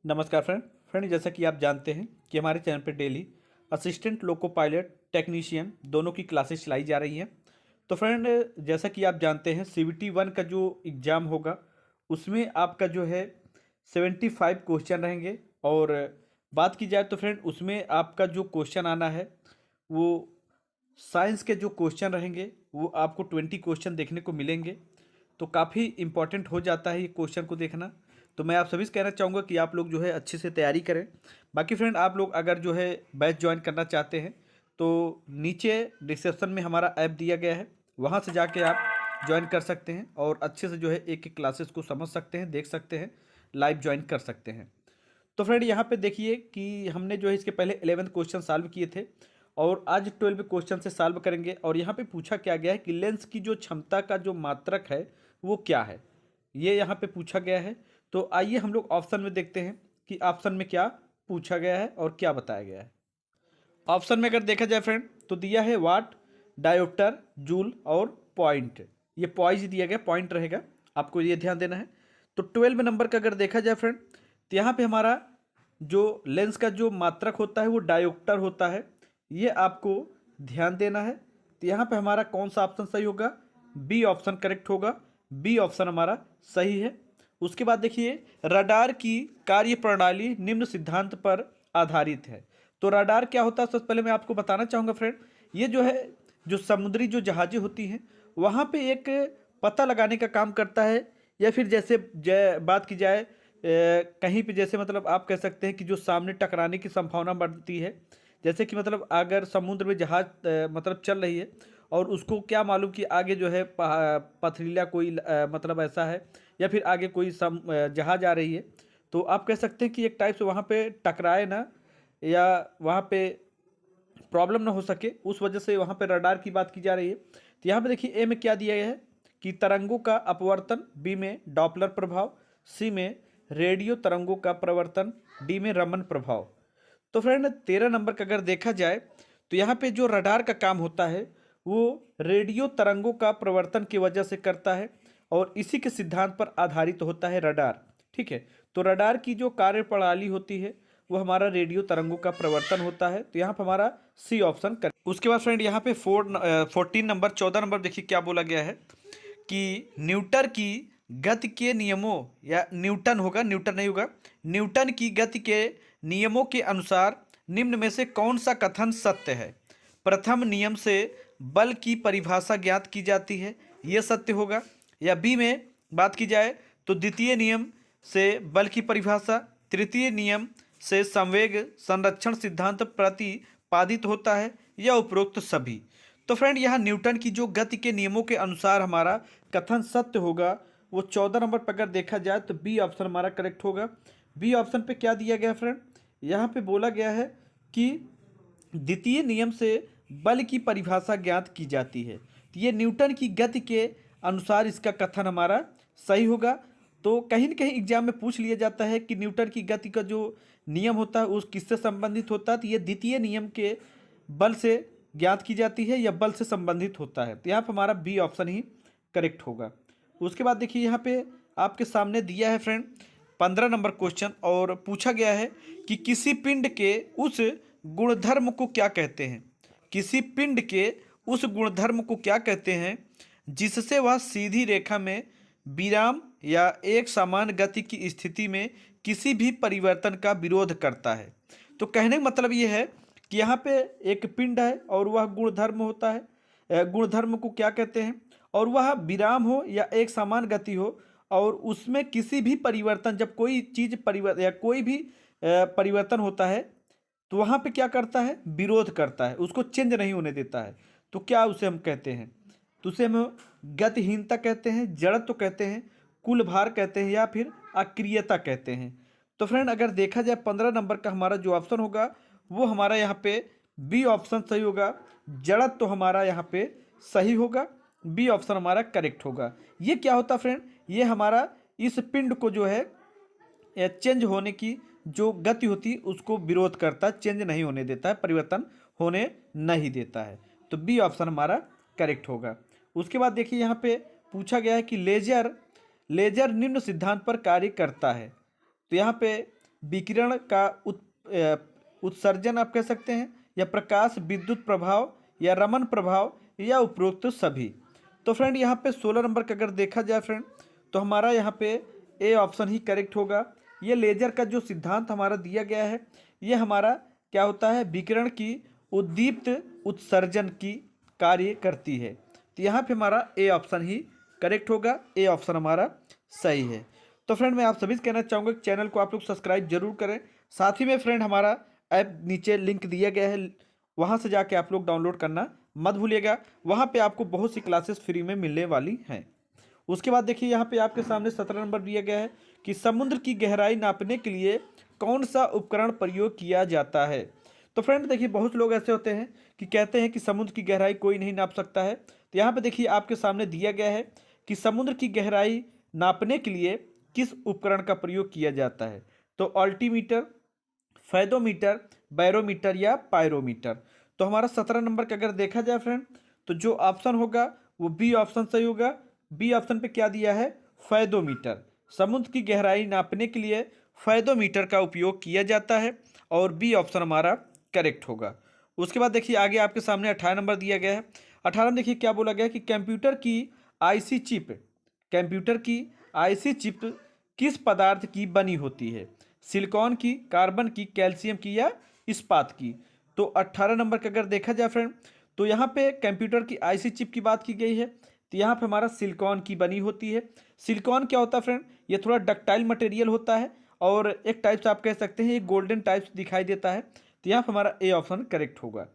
नमस्कार फ्रेंड जैसा कि आप जानते हैं कि हमारे चैनल पर daily assistant loco pilot technician दोनों की क्लासेस चलाई जा रही हैं। तो फ्रेंड जैसा कि आप जानते हैं CVT 1 का जो एग्ज़ाम होगा उसमें आपका जो है 75 क्वेश्चन रहेंगे। और बात की जाए तो फ्रेंड उसमें आपका जो क्वेश्चन आना है वो साइंस के जो क्वेश्चन रहेंगे वो आपको 20 क्वेश्चन देखने को मिलेंगे। तो काफ़ी इम्पॉर्टेंट हो जाता है ये क्वेश्चन को देखना। तो मैं आप सभी से कहना चाहूँगा कि आप लोग जो है अच्छे से तैयारी करें। बाकी फ्रेंड आप लोग अगर जो है बैच ज्वाइन करना चाहते हैं तो नीचे डिस्क्रिप्शन में हमारा ऐप दिया गया है, वहाँ से जाके आप ज्वाइन कर सकते हैं और अच्छे से जो है एक एक क्लासेस को समझ सकते हैं, देख सकते हैं, लाइव ज्वाइन कर सकते हैं। तो फ्रेंड यहाँ पे देखिए कि हमने जो है इसके पहले 11 क्वेश्चन सॉल्व किए थे और आज 12 क्वेश्चन से सॉल्व करेंगे। और यहाँ पे पूछा क्या गया है कि लेंस की जो क्षमता का जो मात्रक है वो क्या है, ये यहाँ पे पूछा गया है। तो आइए हम लोग ऑप्शन में देखते हैं कि ऑप्शन में क्या पूछा गया है और क्या बताया गया है। ऑप्शन में अगर देखा जाए फ्रेंड तो दिया है वाट, डायोप्टर, जूल और पॉइंट। ये पॉइज दिया गया, पॉइंट रहेगा, आपको ये ध्यान देना है। तो 12 नंबर का अगर देखा जाए फ्रेंड तो यहाँ पे हमारा जो लेंस का जो मात्रक होता है वो डायोप्टर होता है, ये आपको ध्यान देना है। तो यहाँ पे हमारा कौन सा ऑप्शन सही होगा? बी ऑप्शन करेक्ट होगा, बी ऑप्शन हमारा सही है। उसके बाद देखिए रडार की कार्य प्रणाली निम्न सिद्धांत पर आधारित है। तो रडार क्या होता है सबसे पहले मैं आपको बताना चाहूँगा फ्रेंड, ये जो है जो समुद्री जो जहाज़ें होती हैं वहाँ पे एक पता लगाने का काम करता है। या फिर जैसे बात की जाए कहीं पे जैसे मतलब आप कह सकते हैं कि जो सामने टकराने की संभावना बढ़ती है। जैसे कि मतलब अगर समुद्र में जहाज मतलब चल रही है और उसको क्या मालूम कि आगे जो है पथरीला कोई मतलब ऐसा है, या फिर आगे कोई जहाज आ रही है, तो आप कह सकते हैं कि एक टाइप से वहाँ पे टकराए ना, या वहाँ पे प्रॉब्लम ना हो सके, उस वजह से वहाँ पे रडार की बात की जा रही है। तो यहाँ पे देखिए ए में क्या दिया गया है कि तरंगों का अपवर्तन, बी में डॉपलर प्रभाव, सी में रेडियो तरंगों का प्रवर्तन, डी में रमन प्रभाव। तो फ्रेंड 13 नंबर का अगर देखा जाए तो यहाँ पे जो रडार का काम होता है वो रेडियो तरंगों का प्रवर्तन की वजह से करता है और इसी के सिद्धांत पर आधारित होता है रडार। ठीक है, तो रडार की जो कार्य प्रणाली होती है वो हमारा रेडियो तरंगों का प्रवर्तन होता है। तो यहाँ पर हमारा सी ऑप्शन कर। उसके बाद फ्रेंड यहाँ पे 14 नंबर 14 नंबर देखिए क्या बोला गया है कि न्यूटन की गति के नियमों, या न्यूटन होगा, न्यूटन नहीं होगा, न्यूटन की गति के नियमों के अनुसार निम्न में से कौन सा कथन सत्य है? प्रथम नियम से बल की परिभाषा ज्ञात की जाती है, यह सत्य होगा। या बी में बात की जाए तो द्वितीय नियम से बल की परिभाषा, तृतीय नियम से संवेग संरक्षण सिद्धांत प्रतिपादित होता है, या उपरोक्त सभी। तो फ्रेंड यहाँ न्यूटन की जो गति के नियमों के अनुसार हमारा कथन सत्य होगा वो 14 नंबर पर अगर देखा जाए तो बी ऑप्शन हमारा करेक्ट होगा। बी ऑप्शन पे क्या दिया गया फ्रेंड? यहाँ पे बोला गया है कि द्वितीय नियम से बल की परिभाषा ज्ञात की जाती है। तो ये न्यूटन की गति के अनुसार इसका कथन हमारा सही होगा। तो कहीं न कहीं एग्जाम में पूछ लिया जाता है कि न्यूटन की गति का जो नियम होता है उस किससे संबंधित होता है, तो ये द्वितीय नियम के बल से ज्ञात की जाती है या बल से संबंधित होता है। तो यहाँ पर हमारा बी ऑप्शन ही करेक्ट होगा। उसके बाद देखिए यहाँ पे आपके सामने दिया है फ्रेंड 15 नंबर क्वेश्चन, और पूछा गया है कि किसी पिंड के उस गुणधर्म को क्या कहते हैं? किसी पिंड के उस गुणधर्म को क्या कहते हैं जिससे वह सीधी रेखा में विराम या एक समान गति की स्थिति में किसी भी परिवर्तन का विरोध करता है? तो कहने का मतलब ये है कि यहाँ पे एक पिंड है और वह गुणधर्म होता है, गुणधर्म को क्या कहते हैं, और वह विराम हो या एक समान गति हो, और उसमें किसी भी परिवर्तन, जब कोई चीज़ परिवर्तन या कोई भी परिवर्तन होता है तो वहाँ पे क्या करता है? विरोध करता है, उसको चेंज नहीं होने देता है। तो क्या उसे हम कहते हैं? तो उसे हम गतिहीनता कहते हैं, जड़त्व कहते हैं, कुल भार कहते हैं, या फिर अक्रियता कहते हैं। तो फ्रेंड अगर देखा जाए 15 नंबर का हमारा जो ऑप्शन होगा वो हमारा यहाँ पे बी ऑप्शन सही होगा। जड़त्व तो हमारा यहाँ पे सही होगा, बी ऑप्शन हमारा करेक्ट होगा। ये क्या होता फ्रेंड? ये हमारा इस पिंड को जो है चेंज होने की जो गति होती है उसको विरोध करता है, चेंज नहीं होने देता है, परिवर्तन होने नहीं देता है। तो बी ऑप्शन हमारा करेक्ट होगा। उसके बाद देखिए यहाँ पे पूछा गया है कि लेजर निम्न सिद्धांत पर कार्य करता है। तो यहाँ पे विकिरण का उत्सर्जन आप कह सकते हैं, या प्रकाश विद्युत प्रभाव, या रमन प्रभाव, या उपरोक्त सभी। तो फ्रेंड यहाँ पे 16 नंबर का अगर देखा जाए फ्रेंड, तो हमारा यहाँ पे ए ऑप्शन ही करेक्ट होगा। ये लेजर का जो सिद्धांत हमारा दिया गया है, ये हमारा क्या होता है, विकिरण की उद्दीप्त उत्सर्जन की कार्य करती है। तो यहाँ पे हमारा ए ऑप्शन ही करेक्ट होगा, ए ऑप्शन हमारा सही है। तो फ्रेंड मैं आप सभी से कहना चाहूँगा कि चैनल को आप लोग सब्सक्राइब जरूर करें। साथ ही में फ्रेंड हमारा ऐप नीचे लिंक दिया गया है, वहाँ से जाके आप लोग डाउनलोड करना मत भूलिएगा। वहाँ पे आपको बहुत सी क्लासेस फ्री में मिलने वाली हैं। उसके बाद देखिए यहाँ पे आपके सामने 17 नंबर दिया गया है कि समुद्र की गहराई नापने के लिए कौन सा उपकरण प्रयोग किया जाता है। तो फ्रेंड देखिए बहुत लोग ऐसे होते हैं कि कहते हैं कि समुद्र की गहराई कोई नहीं नाप सकता है। तो यहाँ पे देखिए आपके सामने दिया गया है कि समुद्र की गहराई नापने के लिए किस उपकरण का प्रयोग किया जाता है। तो अल्टीमीटर, फैदोमीटर, बैरोमीटर, या पायरोमीटर। तो हमारा 17 नंबर का अगर देखा जाए फ्रेंड, तो जो ऑप्शन होगा वो बी ऑप्शन सही होगा। बी ऑप्शन पे क्या दिया है, फैदोमीटर। समुद्र की गहराई नापने के लिए फैदोमीटर का उपयोग किया जाता है, और बी ऑप्शन हमारा करेक्ट होगा। उसके बाद देखिए आगे आपके सामने 18 नंबर दिया गया है। 18 में देखिए क्या बोला गया है कि कंप्यूटर की आईसी चिप, कंप्यूटर की आईसी चिप किस पदार्थ की बनी होती है। सिलिकॉन की, कार्बन की, कैल्शियम की, या इस्पात की। तो 18 नंबर का अगर देखा जाए फ्रेंड, तो यहाँ पे कंप्यूटर की आईसी चिप की बात की गई है। तो यहाँ पे हमारा सिलिकॉन की बनी होती है। सिलिकॉन क्या होता है फ्रेंड, ये थोड़ा डक्टाइल मटेरियल होता है, और एक टाइप से आप कह सकते हैं ये गोल्डन टाइप से दिखाई देता है। तो यहाँ पे हमारा ए ऑप्शन करेक्ट होगा।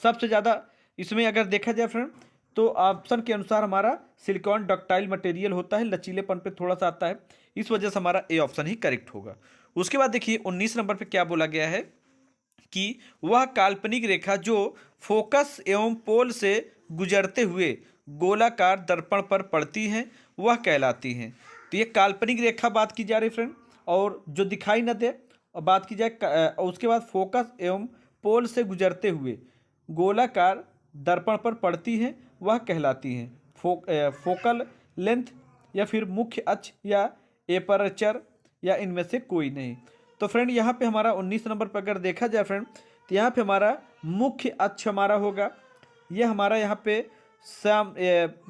सबसे ज़्यादा इसमें अगर देखा जाए फ्रेंड, तो ऑप्शन के अनुसार हमारा सिलिकॉन डक्टाइल मटेरियल होता है, लचीलेपन पे थोड़ा सा आता है, इस वजह से हमारा ए ऑप्शन ही करेक्ट होगा। उसके बाद देखिए 19 नंबर पे क्या बोला गया है कि वह काल्पनिक रेखा जो फोकस एवं पोल से गुजरते हुए गोलाकार दर्पण पर पड़ती हैं वह कहलाती हैं। तो ये काल्पनिक रेखा बात की जा रही फ्रेंड, और जो दिखाई न दे, और बात की जाए उसके बाद फोकस एवं पोल से गुजरते हुए गोलाकार दर्पण पर पड़ती हैं वह कहलाती हैं। फोकल लेंथ, या फिर मुख्य अक्ष, या एपरचर, या इनमें से कोई नहीं। तो फ्रेंड यहाँ पे हमारा 19 नंबर पर अगर देखा जाए फ्रेंड, तो यहाँ पे हमारा मुख्य अक्ष हमारा होगा। ये हमारा यहाँ पे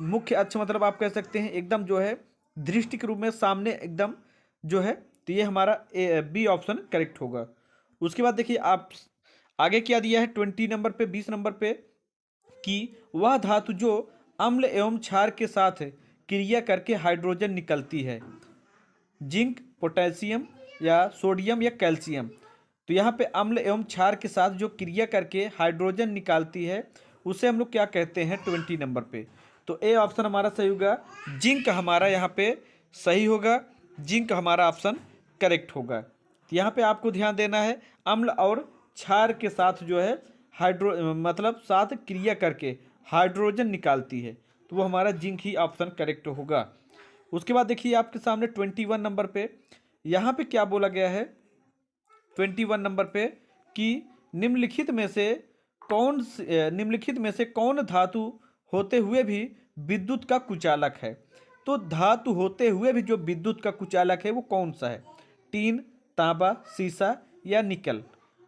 मुख्य अक्ष मतलब आप कह सकते हैं एकदम जो है दृष्टि के रूप में सामने एकदम जो है, तो ये हमारा बी ऑप्शन करेक्ट होगा। उसके बाद देखिए आप आगे क्या दिया है 20 नंबर पे, 20 नंबर पे, कि वह धातु जो अम्ल एवं क्षार के साथ क्रिया करके हाइड्रोजन निकलती है। जिंक, पोटेशियम, या सोडियम, या कैल्शियम। तो यहाँ पे अम्ल एवं क्षार के साथ जो क्रिया करके हाइड्रोजन निकालती है उसे हम लोग क्या कहते हैं 20 नंबर पे। तो ए ऑप्शन हमारा सही होगा, जिंक हमारा यहाँ पे सही होगा, जिंक हमारा ऑप्शन करेक्ट होगा। तो यहाँ पे आपको ध्यान देना है, अम्ल और क्षार के साथ जो है मतलब साथ क्रिया करके हाइड्रोजन निकालती है, तो वो हमारा जिंक ही ऑप्शन करेक्ट होगा। उसके बाद देखिए आपके सामने 21 नंबर पे यहाँ पे क्या बोला गया है 21 नंबर पे, कि निम्नलिखित में से कौन धातु होते हुए भी विद्युत का कुचालक है। तो धातु होते हुए भी जो विद्युत का कुचालक है वो कौन सा है, टीन, तांबा, सीसा, या निकल।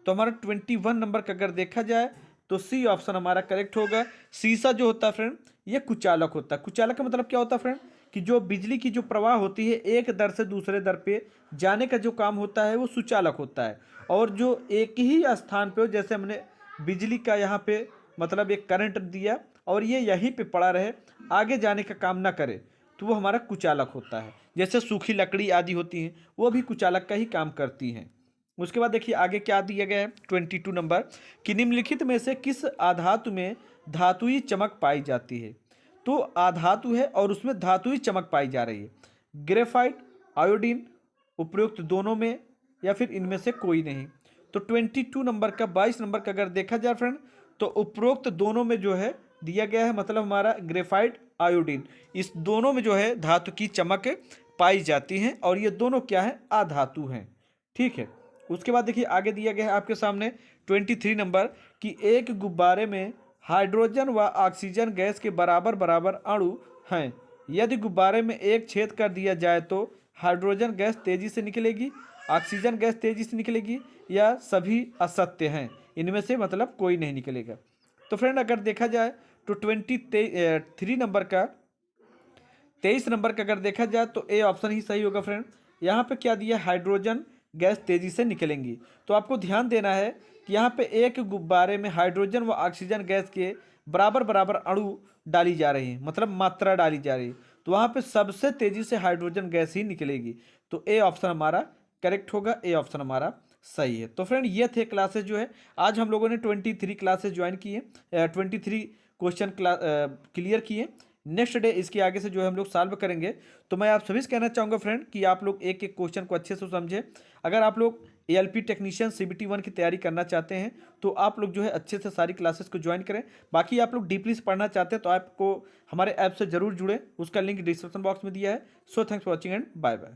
तो हमारा 21 नंबर का अगर देखा जाए तो सी ऑप्शन हमारा करेक्ट होगा। सीसा जो होता है फ्रेंड ये कुचालक होता है। कुचालक का मतलब क्या होता है फ्रेंड, कि जो बिजली की जो प्रवाह होती है एक दर से दूसरे दर पे जाने का जो काम होता है वो सुचालक होता है। और जो एक ही स्थान पे हो, जैसे हमने बिजली का यहाँ पे मतलब एक करंट दिया और ये यहीं पे पड़ा रहे, आगे जाने का काम ना करे, तो वो हमारा कुचालक होता है। जैसे सूखी लकड़ी आदि होती हैं वो भी कुचालक का ही काम करती हैं। उसके बाद देखिए आगे क्या दिया गया है 22 नंबर, कि निम्नलिखित में से किस आधातु में धातुई चमक पाई जाती है। तो आधातु है और उसमें धातुई चमक पाई जा रही है। ग्रेफाइट, आयोडीन, उपरोक्त दोनों में, या फिर इनमें से कोई नहीं। तो 22 नंबर का 22 नंबर का अगर देखा जाए फ्रेंड, तो उपरोक्त दोनों में जो है दिया गया है, मतलब हमारा ग्रेफाइट, आयोडीन, इस दोनों में जो है धातु की चमक पाई जाती हैं, और ये दोनों क्या है, अधातु हैं। ठीक है। उसके बाद देखिए आगे दिया गया है आपके सामने 23 नंबर, कि एक गुब्बारे में हाइड्रोजन व ऑक्सीजन गैस के बराबर बराबर अणु हैं। यदि गुब्बारे में एक छेद कर दिया जाए तो हाइड्रोजन गैस तेजी से निकलेगी, ऑक्सीजन गैस तेजी से निकलेगी या सभी असत्य हैं, इनमें से मतलब कोई नहीं निकलेगा। तो फ्रेंड अगर देखा जाए तो 23 नंबर का अगर देखा जाए तो ए ऑप्शन ही सही होगा फ्रेंड। यहाँ पे क्या दिया, हाइड्रोजन गैस तेजी से निकलेंगी। तो आपको ध्यान देना है कि यहाँ पे एक गुब्बारे में हाइड्रोजन व ऑक्सीजन गैस के बराबर बराबर अणु डाली जा रही है, मतलब मात्रा डाली जा रही है। तो वहाँ पे सबसे तेजी से हाइड्रोजन गैस ही निकलेगी। तो ए ऑप्शन हमारा करेक्ट होगा, ए ऑप्शन हमारा सही है। तो फ्रेंड ये थे क्लासेस जो है, आज हम लोगों ने 23 क्लासेस ज्वाइन किए, 23 क्वेश्चन क्लियर किए। नेक्स्ट डे इसके आगे से जो है हम लोग सॉल्व करेंगे। तो मैं आप सभी से कहना चाहूँगा फ्रेंड कि आप लोग एक एक क्वेश्चन को अच्छे से समझें। अगर आप लोग एएलपी टेक्नीशियन सीबीटी 1 की तैयारी करना चाहते हैं तो आप लोग जो है अच्छे से सारी क्लासेस को ज्वाइन करें। बाकी आप लोग डीपली से पढ़ना चाहते हैं तो आपको हमारे ऐप से जरूर जुड़े, उसका लिंक डिस्क्रिप्शन बॉक्स में दिया है। So thanks for watching and bye bye.